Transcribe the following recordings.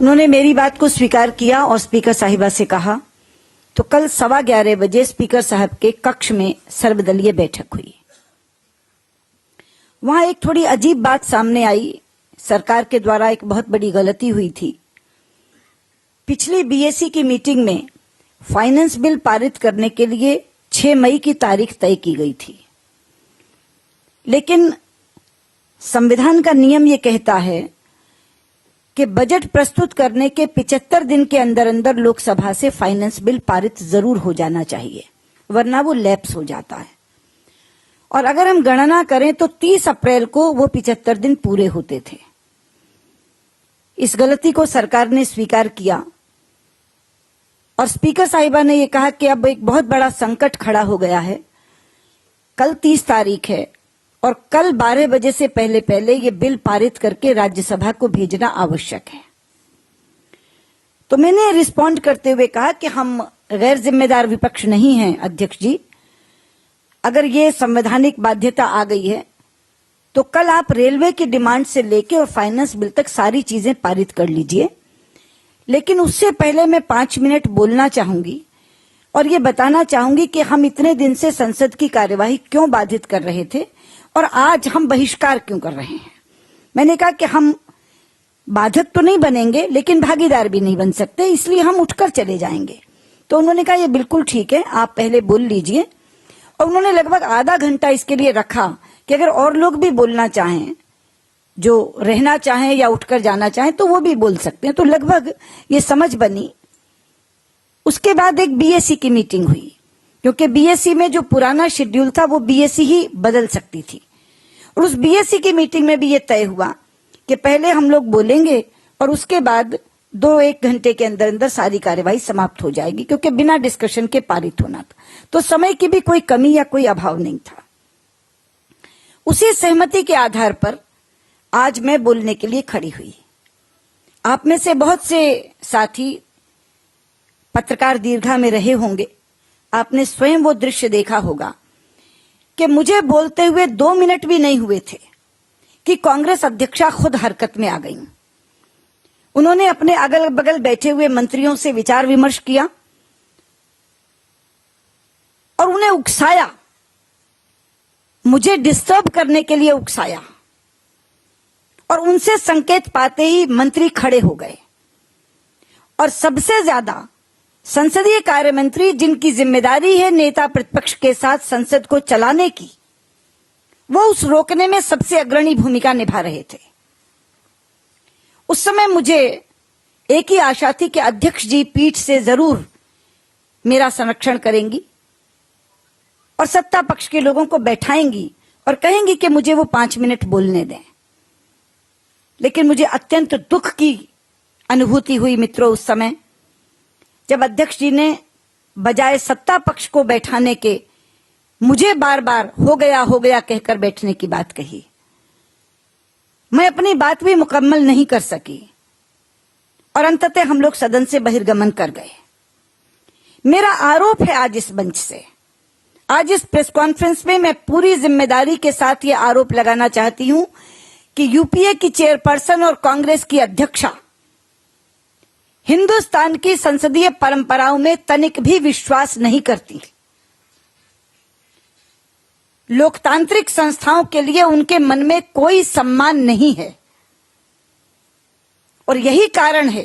उन्होंने मेरी बात को स्वीकार किया और स्पीकर साहिबा से कहा तो कल 11:15 बजे स्पीकर साहब के कक्ष में सर्वदलीय बैठक हुई। वहां एक थोड़ी अजीब बात सामने आई। सरकार के द्वारा एक बहुत बड़ी गलती हुई थी। पिछली बीएससी की मीटिंग में फाइनेंस बिल पारित करने के लिए 6 मई की तारीख तय की गई थी, लेकिन संविधान का नियम ये कहता है कि बजट प्रस्तुत करने के 75 दिन के अंदर अंदर लोकसभा से फाइनेंस बिल पारित जरूर हो जाना चाहिए, वरना वो लैप्स हो जाता है। और अगर हम गणना करें तो 30 अप्रैल को वो 75 दिन पूरे होते थे। इस गलती को सरकार ने स्वीकार किया और स्पीकर साहिबा ने यह कहा कि अब एक बहुत बड़ा संकट खड़ा हो गया है। कल 30 तारीख है और कल 12 बजे से पहले पहले ये बिल पारित करके राज्यसभा को भेजना आवश्यक है। तो मैंने रिस्पॉन्ड करते हुए कहा कि हम गैर जिम्मेदार विपक्ष नहीं हैं अध्यक्ष जी। अगर ये संवैधानिक बाध्यता आ गई है तो कल आप रेलवे की डिमांड से लेके और फाइनेंस बिल तक सारी चीजें पारित कर लीजिए, लेकिन उससे पहले मैं 5 मिनट बोलना चाहूंगी और ये बताना चाहूंगी कि हम इतने दिन से संसद की कार्यवाही क्यों बाधित कर रहे थे और आज हम बहिष्कार क्यों कर रहे हैं। मैंने कहा कि हम बाधक तो नहीं बनेंगे लेकिन भागीदार भी नहीं बन सकते, इसलिए हम उठकर चले जाएंगे। तो उन्होंने कहा ये बिल्कुल ठीक है, आप पहले बोल लीजिए। और उन्होंने लगभग आधा घंटा इसके लिए रखा कि अगर और लोग भी बोलना चाहें, जो रहना चाहें या उठकर जाना चाहें तो वो भी बोल सकते हैं। तो लगभग ये समझ बनी। उसके बाद एक बीएससी की मीटिंग हुई, क्योंकि बीएससी में जो पुराना शेड्यूल था वो बीएससी ही बदल सकती थी। और उस बीएससी की मीटिंग में भी ये तय हुआ कि पहले हम लोग बोलेंगे और उसके बाद 2-1 घंटे के अंदर अंदर सारी कार्यवाही समाप्त हो जाएगी, क्योंकि बिना डिस्कशन के पारित होना था। तो समय की भी कोई कमी या कोई अभाव नहीं था। उसी सहमति के आधार पर आज मैं बोलने के लिए खड़ी हुई। आप में से बहुत से साथी पत्रकार दीर्घा में रहे होंगे, आपने स्वयं वो दृश्य देखा होगा कि मुझे बोलते हुए 2 मिनट भी नहीं हुए थे कि कांग्रेस अध्यक्षा खुद हरकत में आ गईं। उन्होंने अपने अगल बगल बैठे हुए मंत्रियों से विचार विमर्श किया और उन्हें उकसाया, मुझे डिस्टर्ब करने के लिए उकसाया। और उनसे संकेत पाते ही मंत्री खड़े हो गए। और सबसे ज्यादा संसदीय कार्य मंत्री, जिनकी जिम्मेदारी है नेता प्रतिपक्ष के साथ संसद को चलाने की, वो उस रोकने में सबसे अग्रणी भूमिका निभा रहे थे। उस समय मुझे एक ही आशा थी कि अध्यक्ष जी पीठ से जरूर मेरा संरक्षण करेंगी और सत्ता पक्ष के लोगों को बैठाएंगी और कहेंगी कि मुझे वो 5 मिनट बोलने दें। लेकिन मुझे अत्यंत दुख की अनुभूति हुई मित्रों उस समय, जब अध्यक्ष जी ने बजाय सत्ता पक्ष को बैठाने के मुझे बार बार हो गया कहकर बैठने की बात कही। मैं अपनी बात भी मुकम्मल नहीं कर सकी और अंततः हम लोग सदन से बहिर्गमन कर गए। मेरा आरोप है आज इस मंच से, आज इस प्रेस कॉन्फ्रेंस में मैं पूरी जिम्मेदारी के साथ ये आरोप लगाना चाहती हूं कि यूपीए की चेयरपर्सन और कांग्रेस की अध्यक्षा हिंदुस्तान की संसदीय परंपराओं में तनिक भी विश्वास नहीं करती। लोकतांत्रिक संस्थाओं के लिए उनके मन में कोई सम्मान नहीं है और यही कारण है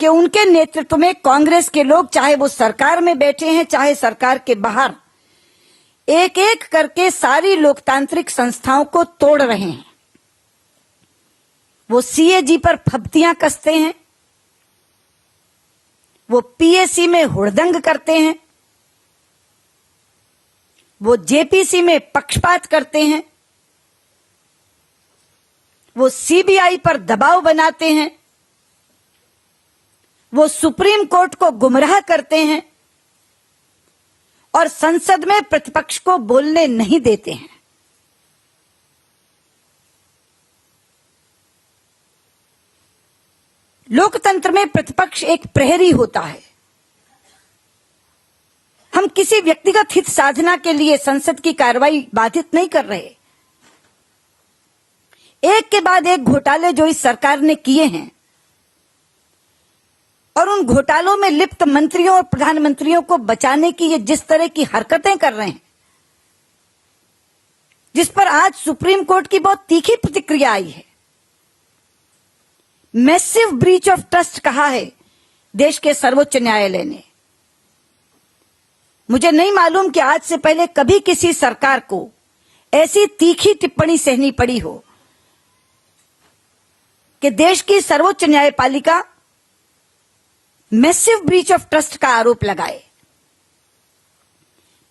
कि उनके नेतृत्व में कांग्रेस के लोग, चाहे वो सरकार में बैठे हैं चाहे सरकार के बाहर, एक एक करके सारी लोकतांत्रिक संस्थाओं को तोड़ रहे हैं। वो सीएजी पर फब्तियां कसते हैं, वो पीएसी में हुड़दंग करते हैं, वो जेपीसी में पक्षपात करते हैं, वो सीबीआई पर दबाव बनाते हैं, वो सुप्रीम कोर्ट को गुमराह करते हैं और संसद में प्रतिपक्ष को बोलने नहीं देते हैं। लोकतंत्र में प्रतिपक्ष एक प्रहरी होता है। हम किसी व्यक्तिगत हित साधना के लिए संसद की कार्रवाई बाधित नहीं कर रहे। एक के बाद एक घोटाले जो इस सरकार ने किए हैं और उन घोटालों में लिप्त मंत्रियों और प्रधानमंत्रियों को बचाने की ये जिस तरह की हरकतें कर रहे हैं, जिस पर आज सुप्रीम कोर्ट की बहुत तीखी प्रतिक्रिया आई है। मैसिव ब्रीच ऑफ ट्रस्ट कहा है देश के सर्वोच्च न्यायालय ने। मुझे नहीं मालूम कि आज से पहले कभी किसी सरकार को ऐसी तीखी टिप्पणी सहनी पड़ी हो कि देश की सर्वोच्च न्यायपालिका मैसिव ब्रीच ऑफ ट्रस्ट का आरोप लगाए।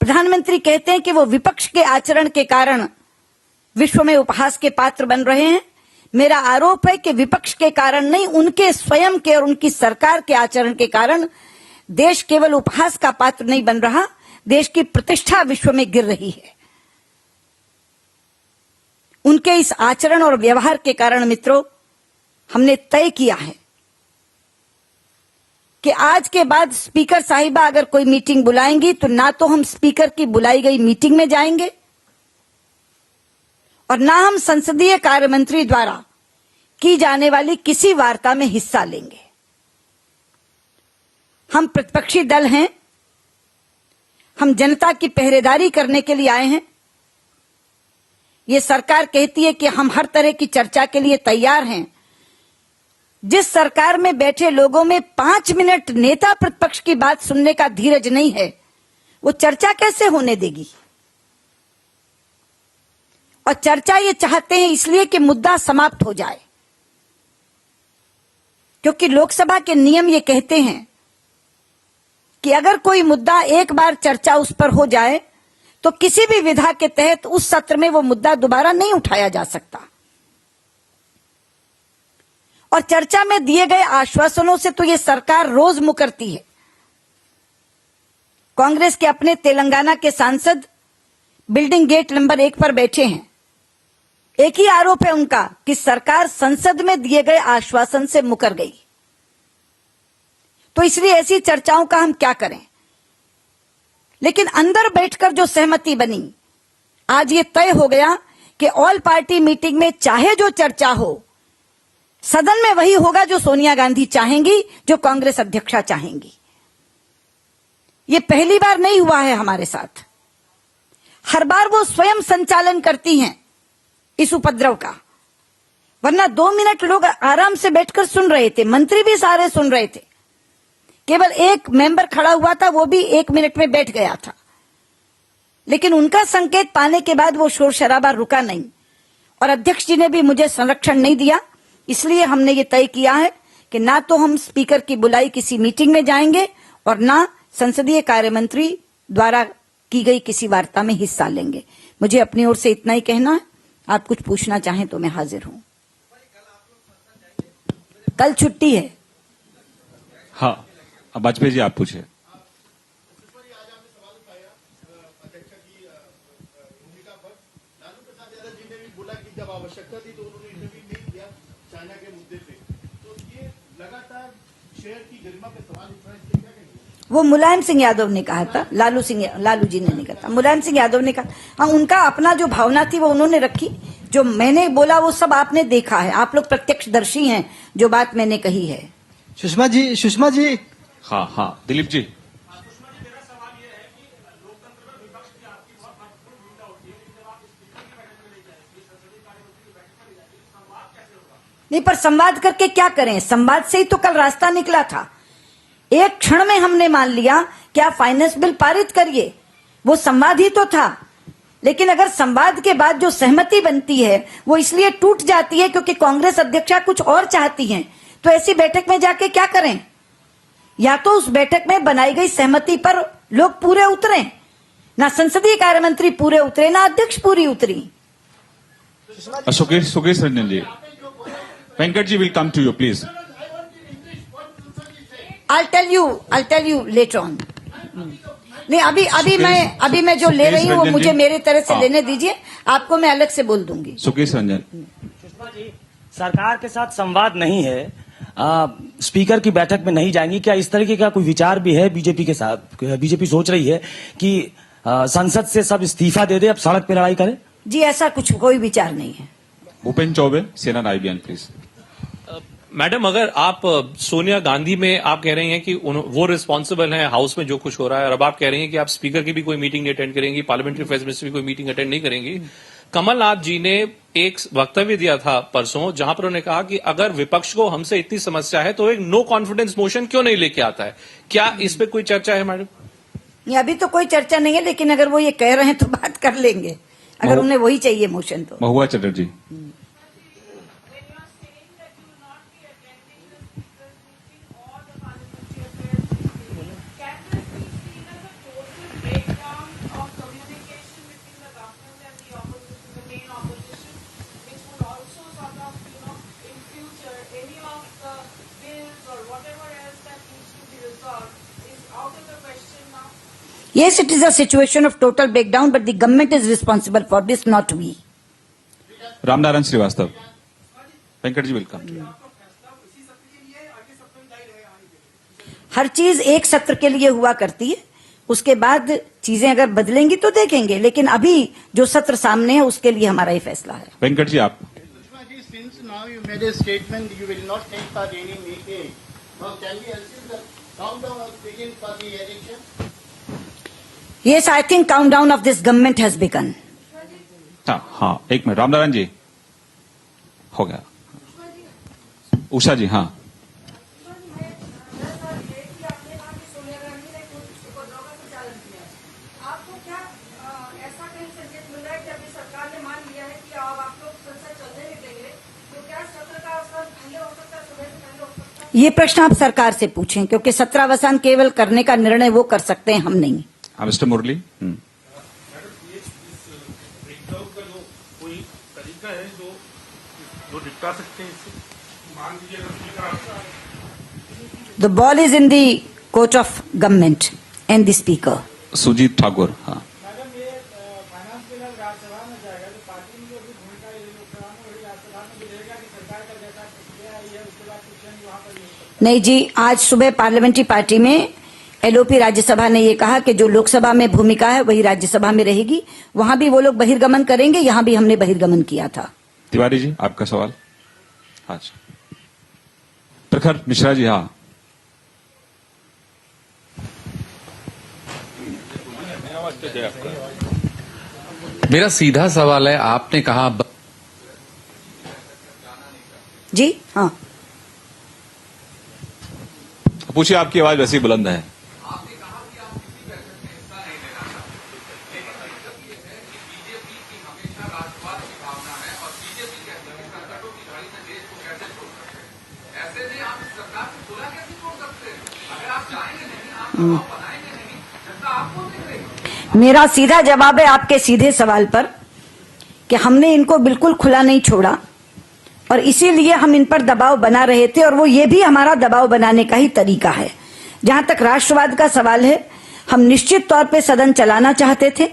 प्रधानमंत्री कहते हैं कि वो विपक्ष के आचरण के कारण विश्व में उपहास के पात्र बन रहे हैं। मेरा आरोप है कि विपक्ष के कारण नहीं, उनके स्वयं के और उनकी सरकार के आचरण के कारण देश केवल उपहास का पात्र नहीं बन रहा, देश की प्रतिष्ठा विश्व में गिर रही है। उनके इस आचरण और व्यवहार के कारण मित्रों, हमने तय किया है कि आज के बाद स्पीकर साहिबा अगर कोई मीटिंग बुलाएंगी तो ना तो हम स्पीकर की बुलाई गई मीटिंग में जाएंगे और ना हम संसदीय कार्य मंत्री द्वारा की जाने वाली किसी वार्ता में हिस्सा लेंगे। हम प्रतिपक्षी दल हैं, हम जनता की पहरेदारी करने के लिए आए हैं। ये सरकार कहती है कि हम हर तरह की चर्चा के लिए तैयार हैं। जिस सरकार में बैठे लोगों में 5 मिनट नेता प्रतिपक्ष की बात सुनने का धीरज नहीं है, वो चर्चा कैसे होने देगी? और चर्चा ये चाहते हैं इसलिए कि मुद्दा समाप्त हो जाए, क्योंकि लोकसभा के नियम ये कहते हैं कि अगर कोई मुद्दा एक बार चर्चा उस पर हो जाए तो किसी भी विधा के तहत उस सत्र में वो मुद्दा दोबारा नहीं उठाया जा सकता। और चर्चा में दिए गए आश्वासनों से तो ये सरकार रोज मुकरती है। कांग्रेस के अपने तेलंगाना के सांसद बिल्डिंग गेट नंबर 1 पर बैठे हैं। एक ही आरोप है उनका कि सरकार संसद में दिए गए आश्वासन से मुकर गई। तो इसलिए ऐसी चर्चाओं का हम क्या करें? लेकिन अंदर बैठकर जो सहमति बनी, आज ये तय हो गया कि ऑल पार्टी मीटिंग में चाहे जो चर्चा हो, सदन में वही होगा जो सोनिया गांधी चाहेंगी, जो कांग्रेस अध्यक्षा चाहेंगी। ये पहली बार नहीं हुआ है हमारे साथ। हर बार वो स्वयं संचालन करती हैं इस उपद्रव का, वरना 2 मिनट लोग आराम से बैठकर सुन रहे थे, मंत्री भी सारे सुन रहे थे। केवल एक मेंबर खड़ा हुआ था, वो भी 1 मिनट में बैठ गया था। लेकिन उनका संकेत पाने के बाद वो शोर शराबा रुका नहीं और अध्यक्ष जी ने भी मुझे संरक्षण नहीं दिया। इसलिए हमने ये तय किया है कि ना तो हम स्पीकर की बुलाई किसी मीटिंग में जाएंगे और ना संसदीय कार्य मंत्री द्वारा की गई किसी वार्ता में हिस्सा लेंगे। मुझे अपनी ओर से इतना ही कहना है। आप कुछ पूछना चाहें तो मैं हाजिर हूं। कल छुट्टी है। हाँ, अब वाजपेयी जी आप पूछे। जब आवश्यकता थी तो उन्होंने इंटरव्यू नहीं किया चाइना के मुद्दे पे, तो ये लगातार शेयर की गरिमा पे सवाल उठ रहा है, इससे क्या कहेंगे? वो मुलायम सिंह यादव ने कहा था, लालू जी ने नहीं कहा था, मुलायम सिंह यादव ने कहा। हाँ, उनका अपना जो भावना थी वो उन्होंने रखी। जो मैंने बोला वो सब आपने देखा है, आप लोग प्रत्यक्षदर्शी हैं जो बात मैंने कही है। सुषमा जी। हाँ हाँ, दिलीप जी। नहीं, पर संवाद करके क्या करें? संवाद से ही तो कल रास्ता निकला था। एक क्षण में हमने मान लिया कि आप फाइनेंस बिल पारित करिए, वो संवाद ही तो था। लेकिन अगर संवाद के बाद जो सहमति बनती है वो इसलिए टूट जाती है क्योंकि कांग्रेस अध्यक्षा कुछ और चाहती हैं, तो ऐसी बैठक में जाके क्या करें? या तो उस बैठक में बनाई गई सहमति पर लोग पूरे उतरे, ना संसदीय कार्य मंत्री पूरे उतरे, ना अध्यक्ष पूरी उतरी। सुकेश रंजन जी, Venkat ji will come to you, please. I'll tell you later on. नहीं, अभी मैं जो ले रही हूँ वो मुझे मेरे तरह से लेने दीजिए, आपको मैं अलग से बोल दूंगी। सुकेश रंजन, सुषमा जी, सरकार के साथ संवाद नहीं है, स्पीकर की बैठक में नहीं जाएंगी, क्या इस तरीके का कोई विचार भी है बीजेपी के साथ? बीजेपी सोच रही है कि संसद से सब इस्तीफा दे दे, अब सड़क पे लड़ाई करे? जी, ऐसा कुछ कोई विचार नहीं है। भूपेन चौबे, सेना नायक, प्लीज। मैडम, अगर आप सोनिया गांधी में आप कह रही हैं कि वो रिस्पॉन्सिबल हैं हाउस में जो कुछ हो रहा है, और अब आप कह रही हैं कि आप स्पीकर की भी कोई मीटिंग नहीं अटेंड करेंगी, पार्लियामेंट्री अफेयर्स मिनिस्टर भी कोई मीटिंग अटेंड नहीं करेंगी। कमलनाथ जी ने एक वक्तव्य दिया था परसों, जहां पर उन्होंने कहा कि अगर विपक्ष को हमसे इतनी समस्या है तो एक नो कॉन्फिडेंस मोशन क्यों नहीं लेके आता है। क्या इस पे कोई चर्चा है मैडम? ये अभी तो कोई चर्चा नहीं है, लेकिन अगर वो ये कह रहे हैं तो बात कर लेंगे, अगर उन्हें वही चाहिए मोशन तो। महुआ Chatterjee. Yes, it is a situation of total breakdown, but the government is responsible for this, not we. Ramnarayan Srivastava. Venkat ji welcome. हर चीज एक सत्र के लिए हुआ करती है, उसके बाद चीजें अगर बदलेंगी तो देखेंगे, लेकिन अभी जो सत्र सामने है उसके लिए हमारा ये फैसला है। वेंकट जी आप। Sushma ji, since now you made a statement you will not take part any meeting, now can we assume the countdown will begin for the election? Yes, I think countdown of this government has begun. हाँ, एक minute. Ramnarayan जी हो गया। उषा जी हाँ। ये प्रश्न आप सरकार से पूछें, क्योंकि सत्रावसान केवल करने का निर्णय वो कर सकते हैं, हम नहीं। हाँ mister Murali. The ball is in the court of government and the speaker. Sujit Thakur हाँ। मैडम ये फाइनेंस बिल राज्यसभा में जाएगा तो पार्टी की जो भी भूमिका है लोकसभा में वही राज्यसभा में भी रहेगा कि सरकार का जैसा प्रक्रिया है उसके बाद कुछ वहां पर नहीं जी, आज सुबह पार्लियामेंट्री पार्टी में एलओपी राज्यसभा ने ये कहा कि जो लोकसभा में भूमिका है वही राज्यसभा में रहेगी, वहां भी वो लोग बहिर्गमन करेंगे, यहां भी हमने बहिर्गमन किया था। तिवारी जी आपका सवाल। अच्छा प्रखर मिश्रा जी हाँ। मेरा सीधा सवाल है, आपने कहा जी हाँ, पूछिए, आपकी आवाज वैसे ही बुलंद है। मेरा सीधा जवाब है आपके सीधे सवाल पर कि हमने इनको बिल्कुल खुला नहीं छोड़ा और इसीलिए हम इन पर दबाव बना रहे थे, और वो ये भी हमारा दबाव बनाने का ही तरीका है। जहां तक राष्ट्रवाद का सवाल है, हम निश्चित तौर पे सदन चलाना चाहते थे।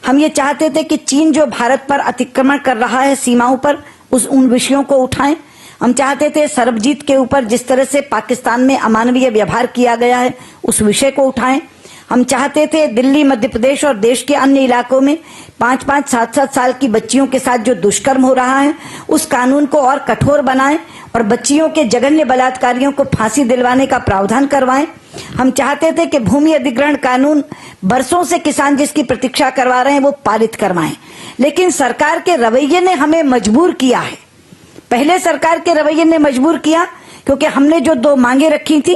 हम ये चाहते थे कि चीन जो भारत पर अतिक्रमण कर रहा है सीमाओं पर, उन विषयों को उठाएं। हम चाहते थे सरबजीत के ऊपर जिस तरह से पाकिस्तान में अमानवीय व्यवहार किया गया है उस विषय को उठाएं। हम चाहते थे दिल्ली, मध्य प्रदेश और देश के अन्य इलाकों में 5-5, 7-7 साल की बच्चियों के साथ जो दुष्कर्म हो रहा है उस कानून को और कठोर बनाएं और बच्चियों के जघन्य बलात्कारियों को फांसी दिलवाने का प्रावधान करवाएं। हम चाहते थे कि भूमि अधिग्रहण कानून बरसों से किसान जिसकी प्रतीक्षा करवा रहे हैं वो पारित करवाएं, लेकिन सरकार के रवैये ने हमें मजबूर किया है। पहले सरकार के रवैये ने मजबूर किया क्योंकि हमने जो 2 मांगे रखी थी,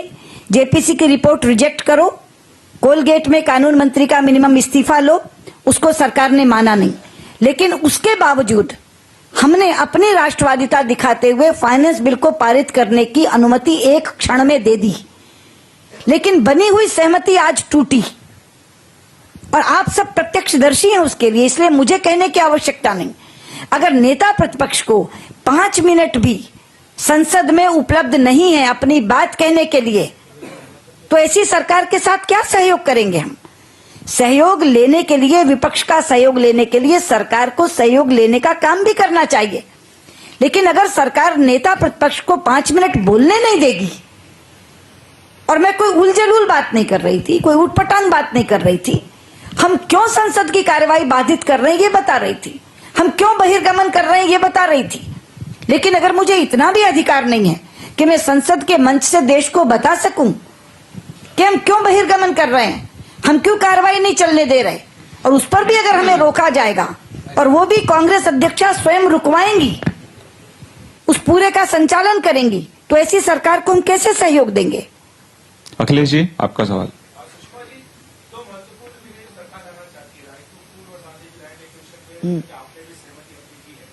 जेपीसी की रिपोर्ट रिजेक्ट करो, कोलगेट में कानून मंत्री का मिनिमम इस्तीफा लो, उसको सरकार ने माना नहीं। लेकिन उसके बावजूद हमने अपनी राष्ट्रवादिता दिखाते हुए फाइनेंस बिल को पारित करने की अनुमति एक क्षण में दे दी, लेकिन बनी हुई सहमति आज टूटी और आप सब प्रत्यक्षदर्शी हैं उसके लिए, इसलिए मुझे कहने की आवश्यकता नहीं। अगर नेता प्रतिपक्ष को 5 मिनट भी संसद में उपलब्ध नहीं है अपनी बात कहने के लिए, तो ऐसी सरकार के साथ क्या सहयोग करेंगे हम? सहयोग लेने के लिए, विपक्ष का सहयोग लेने के लिए सरकार को सहयोग लेने का काम भी करना चाहिए। लेकिन अगर सरकार नेता प्रतिपक्ष को 5 मिनट बोलने नहीं देगी, और मैं कोई उलझुल बात नहीं कर रही थी, कोई उटपटांग बात नहीं कर रही थी, हम क्यों संसद की कार्यवाही बाधित कर रहे हैं ये बता रही थी, हम क्यों बहिर्गमन कर रहे हैं ये बता रही थी। लेकिन अगर मुझे इतना भी अधिकार नहीं है कि मैं संसद के मंच से देश को बता सकूं कि हम क्यों बहिर्गमन कर रहे हैं, हम क्यों कार्रवाई नहीं चलने दे रहे, और उस पर भी अगर हमें रोका जाएगा और वो भी कांग्रेस अध्यक्षा स्वयं रुकवाएंगी, उस पूरे का संचालन करेंगी, तो ऐसी सरकार को हम कैसे सहयोग देंगे? अखिलेश जी, आपका सवाल। सुषमा जी, दो महत्वपूर्ण विधेयक सरकार लाना चाहती है, राइट और गांधी की राइट एक्विजिशन पे आपने भी सहमति व्यक्त की है,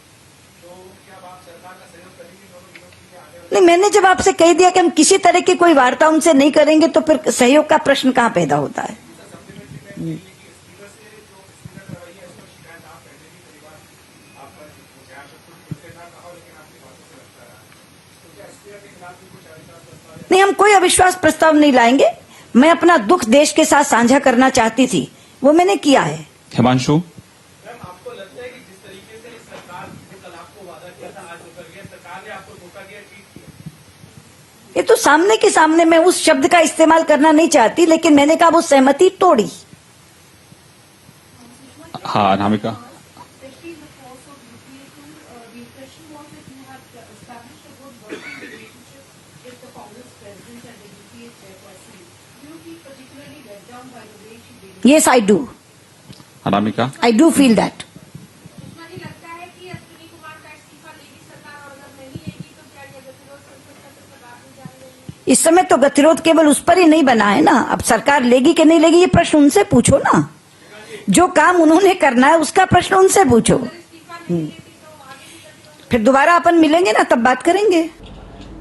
तो क्या आप सरकार का सहयोग करेंगे दोनों बिलों के लिए आगे? नहीं, मैंने जब आपसे कह दिया कि हम किसी तरह की कोई वार्ता उनसे नहीं करेंगे तो फिर सहयोग का प्रश्न कहाँ पैदा होता है? नहीं, हम कोई अविश्वास प्रस्ताव नहीं लाएंगे। मैं अपना दुख देश के साथ साझा करना चाहती थी, वो मैंने किया है। हिमांशु। मैम, आपको लगता है कि जिस तरीके से सरकार ने कल आपको वादा किया था, आज उतर गया, सरकार ने आपको धोखा दिया, चीट किया? ये तो सामने के सामने, मैं उस शब्द का इस्तेमाल करना नहीं चाहती, लेकिन मैंने कहा वो सहमति तोड़ी। हाँ, Anamika. Especially in the course of UPA2, the impression was that you had established a good working relationship with the Congress president and the UPA chairperson. Do you feel particularly let down by the way she behaved? Yes, I do. Anamika. I do feel that. Sushma ji, लगता है कि अश्विनी कुमार का इस्तीफा लेगी सरकार, और अगर नहीं लेगी तो क्या यह गतिरोध संसद का चक्कर बाद में जारी रहेगी? इस समय तो गतिरोध केवल उस पर ही नहीं बना है ना, अब सरकार लेगी कि नहीं लेगी ये प्रश्न उनसे पूछो ना। जो काम उन्होंने करना है उसका प्रश्न उनसे पूछो। इस्तीफा नहीं लेती तो आगे भी गतिरोध? फिर दोबारा अपन मिलेंगे ना, तब बात करेंगे।